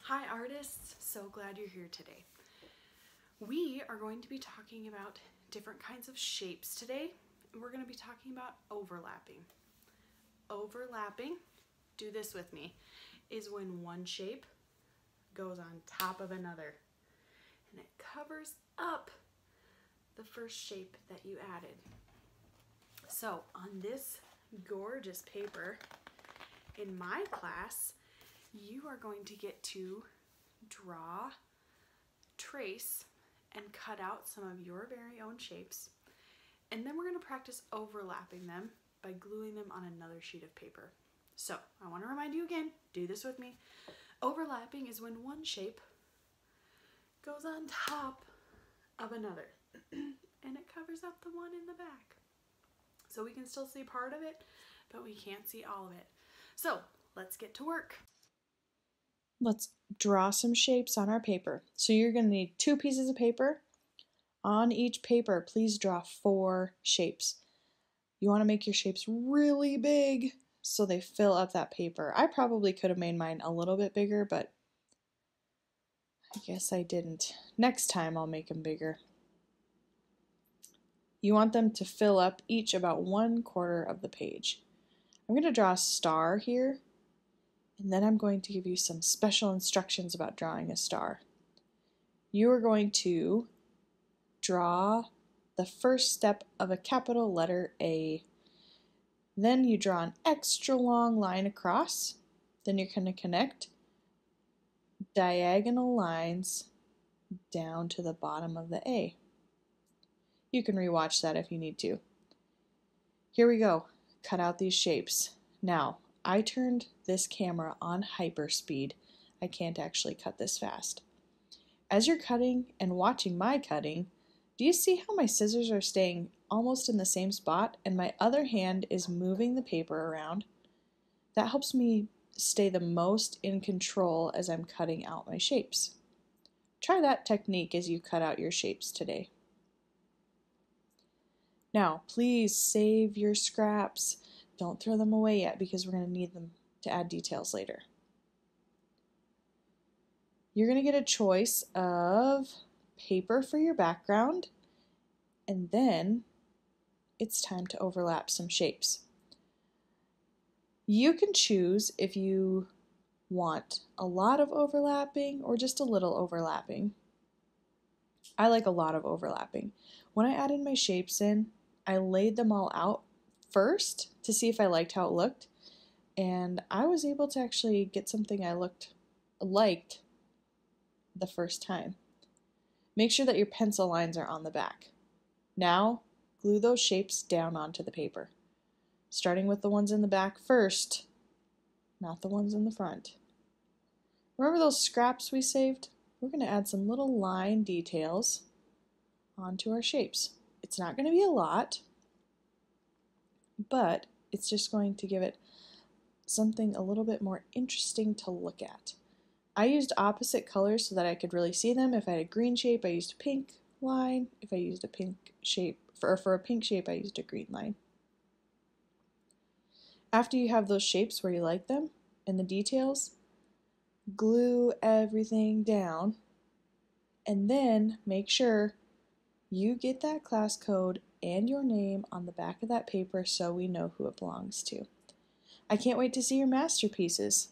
Hi artists, so glad you're here today. We are going to be talking about different kinds of shapes today. We're going to be talking about overlapping. Overlapping, do this with me, is when one shape goes on top of another and it covers up the first shape that you added. So on this gorgeous paper, in my class, you are going to get to draw, trace, and cut out some of your very own shapes. And then we're going to practice overlapping them by gluing them on another sheet of paper. So I want to remind you again, do this with me. Overlapping is when one shape goes on top of another and it covers up the one in the back. So we can still see part of it, but we can't see all of it. So let's get to work. Let's draw some shapes on our paper. So you're going to need 2 pieces of paper. On each paper, please draw 4 shapes. You want to make your shapes really big so they fill up that paper. I probably could have made mine a little bit bigger, but I guess I didn't. Next time I'll make them bigger. You want them to fill up each about 1/4 of the page. I'm going to draw a star here, and then I'm going to give you some special instructions about drawing a star. You are going to draw the first step of a capital letter A. Then you draw an extra long line across. Then you're going to connect diagonal lines down to the bottom of the A. You can rewatch that if you need to. Here we go. Cut out these shapes. Now, I turned this camera on hyperspeed. I can't actually cut this fast. As you're cutting and watching my cutting, do you see how my scissors are staying almost in the same spot and my other hand is moving the paper around? That helps me stay the most in control as I'm cutting out my shapes. Try that technique as you cut out your shapes today. Now, please save your scraps. Don't throw them away yet because we're going to need them to add details later. You're going to get a choice of paper for your background, and then it's time to overlap some shapes. You can choose if you want a lot of overlapping or just a little overlapping. I like a lot of overlapping. When I added my shapes in, I laid them all out first to see if I liked how it looked, and I was able to actually get something I liked the first time. Make sure that your pencil lines are on the back. Now, glue those shapes down onto the paper, starting with the ones in the back first, not the ones in the front. Remember those scraps we saved? We're going to add some little line details onto our shapes. It's not going to be a lot, but it's just going to give it something a little bit more interesting to look at. I used opposite colors so that I could really see them. If I had a green shape, I used a pink line. If I used a pink shape, for a pink shape, I used a green line. After you have those shapes where you like them and the details, glue everything down and then make sure you get that class code and your name on the back of that paper so we know who it belongs to. I can't wait to see your masterpieces.